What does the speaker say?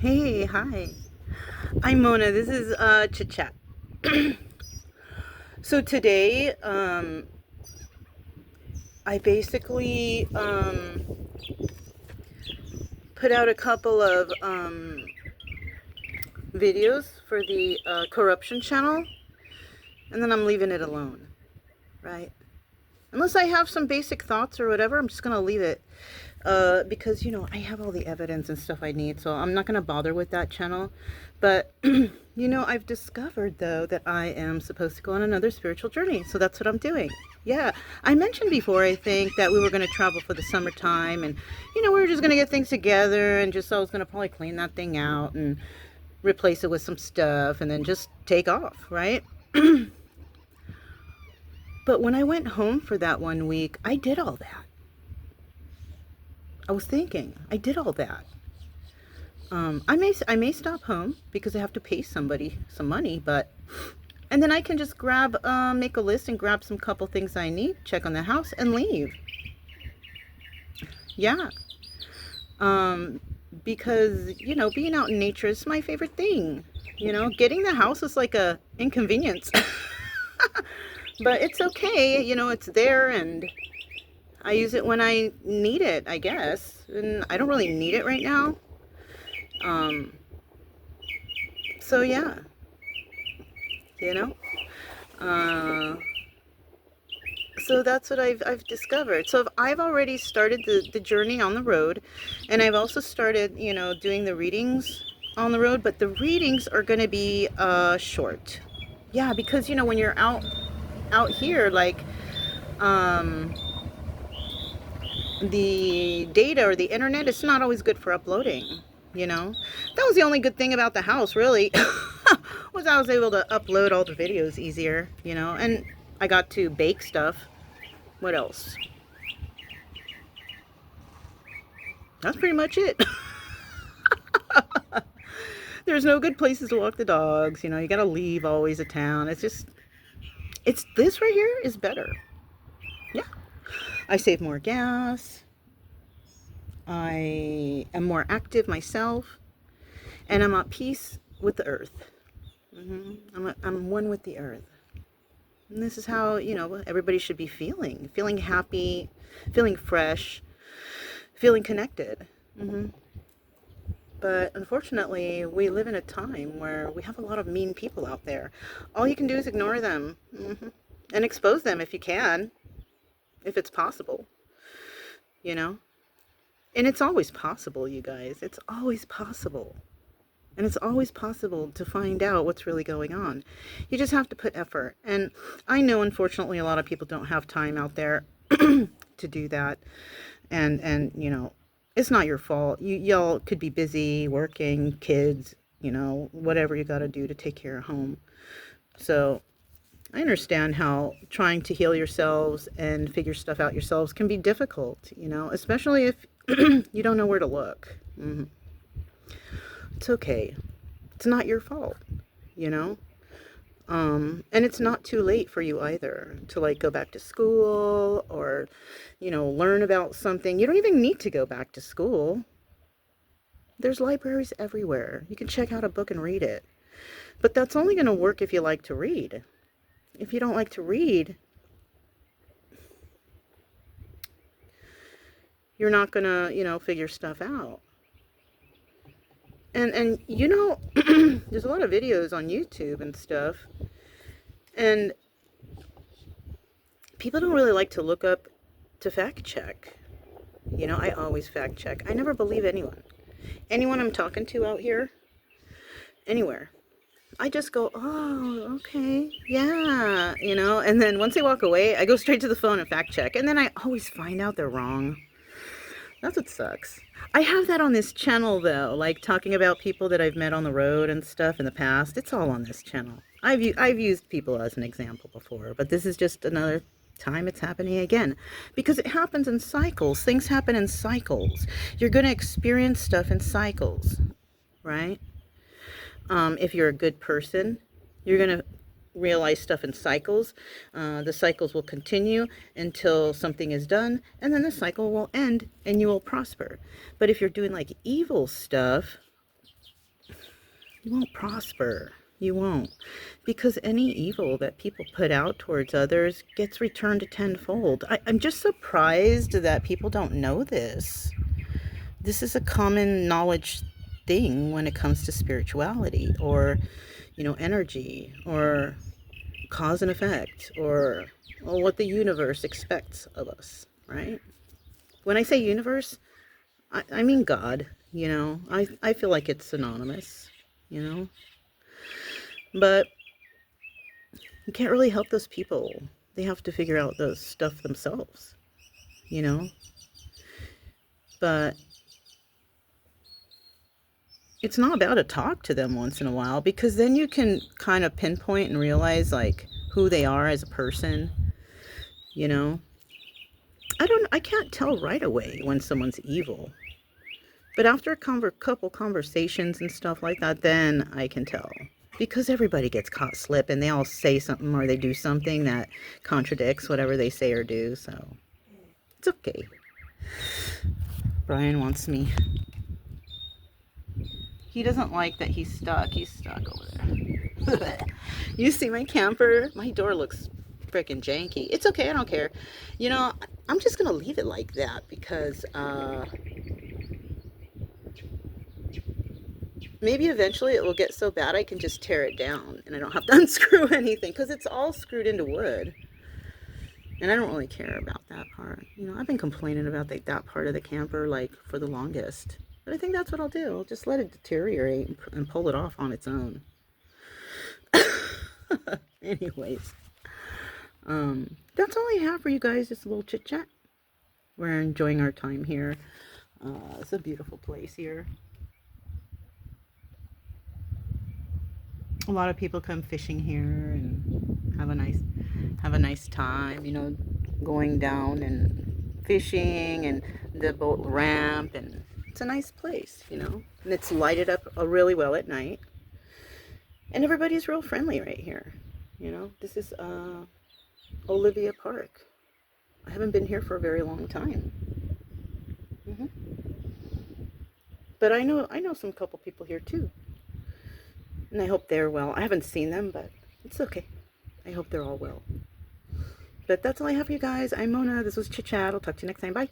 Hey, hi. I'm Mona. This is Chit Chat. So today, I basically put out a couple of videos for the corruption channel, and then I'm leaving it alone, right? Unless I have some basic thoughts or whatever, I'm just gonna leave it. Because, I have all the evidence and stuff I need, so I'm not gonna bother with that channel. But, I've discovered, though, that I am supposed to go on another spiritual journey, so that's what I'm doing. Yeah, I mentioned before, I think, that we were going to travel for the summertime, and, we were just going to get things together, and I was going to probably clean that thing out and replace it with some stuff, and then just take off, right? But when I went home for that 1 week, I did all that. I was thinking, I did all that. I may stop home because I have to pay somebody some money, and then I can just make a list and grab some couple things I need, check on the house, and leave. Yeah. Because being out in nature is my favorite thing. Getting the house is like a inconvenience, but it's okay. It's there, and I use it when I need it, I guess. And I don't really need it right now. So yeah, you know. So that's what I've discovered. So I've already started the journey on the road, and I've also started, doing the readings on the road, but the readings are going to be short. Yeah, because when you're out here, like the data or the internet, it's not always good for uploading. That was the only good thing about the house, really. Was I was able to upload all the videos easier, and I got to bake stuff. What else? That's pretty much it. There's no good places to walk the dogs. You gotta leave always a town. It's this right here is better. Yeah. I save more gas. I am more active myself. And I'm at peace with the earth. I'm one with the earth. And this is how, everybody should be feeling. Feeling happy, feeling fresh, feeling connected. But unfortunately, we live in a time where we have a lot of mean people out there. All you can do is ignore them. And expose them if you can, if it's possible. And it's always possible, you guys. It's always possible. And it's always possible to find out what's really going on. You just have to put effort. And I know, unfortunately, a lot of people don't have time out there to do that. And it's not your fault. Y'all could be busy working, kids, whatever you got to do to take care of home. So I understand how trying to heal yourselves and figure stuff out yourselves can be difficult, especially if you don't know where to look. It's okay. It's not your fault, and it's not too late for you either to go back to school or, learn about something. You don't even need to go back to school. There's libraries everywhere. You can check out a book and read it. But that's only going to work if you like to read. If you don't like to read, you're not going to, figure stuff out. And there's a lot of videos on YouTube and stuff, and people don't really like to look up to fact check. I always fact check. I never believe anyone I'm talking to out here, anywhere. I just go, oh, okay, yeah, and then once they walk away, I go straight to the phone and fact check, and then I always find out they're wrong. That's what sucks. I have that on this channel, though, like talking about people that I've met on the road and stuff in the past. It's all on this channel. I've used people as an example before, but this is just another time it's happening again. Because it happens in cycles. Things happen in cycles. You're going to experience stuff in cycles, right? If you're a good person, you're going to realize stuff in cycles. The cycles will continue until something is done, and then the cycle will end and you will prosper. But if you're doing evil stuff, you won't prosper. You won't. Because any evil that people put out towards others gets returned tenfold. I'm just surprised that people don't know this. This is a common knowledge thing when it comes to spirituality, or, energy, or cause and effect, or what the universe expects of us, right? When I say universe, I mean God, I feel like it's synonymous, but you can't really help those people. They have to figure out those stuff themselves, but it's not bad to talk to them once in a while, because then you can kind of pinpoint and realize like who they are as a person, I can't tell right away when someone's evil. But after a couple conversations and stuff like that, then I can tell. Because everybody gets caught slipping. They all say something or they do something that contradicts whatever they say or do. So it's okay. Brian wants me. He doesn't like that he's stuck. He's stuck over there. You see my camper? My door looks freaking janky. It's okay. I don't care. I'm just going to leave it like that because... maybe eventually it will get so bad I can just tear it down and I don't have to unscrew anything, because it's all screwed into wood. And I don't really care about that part. I've been complaining about that part of the camper like for the longest. But I think that's what I'll do. I'll just let it deteriorate and pull it off on its own. Anyways, that's all I have for you guys. Just a little chit chat. We're enjoying our time here. It's a beautiful place here. A lot of people come fishing here and have a nice time, going down and fishing, and the boat ramp, and it's a nice place, and it's lighted up really well at night, and everybody's real friendly right here. This is Olivia Park. I haven't been here for a very long time. But I know some couple people here too. And I hope they're well. I haven't seen them, but it's okay. I hope they're all well. But that's all I have for you guys. I'm Mona. This was Chit Chat. I'll talk to you next time. Bye.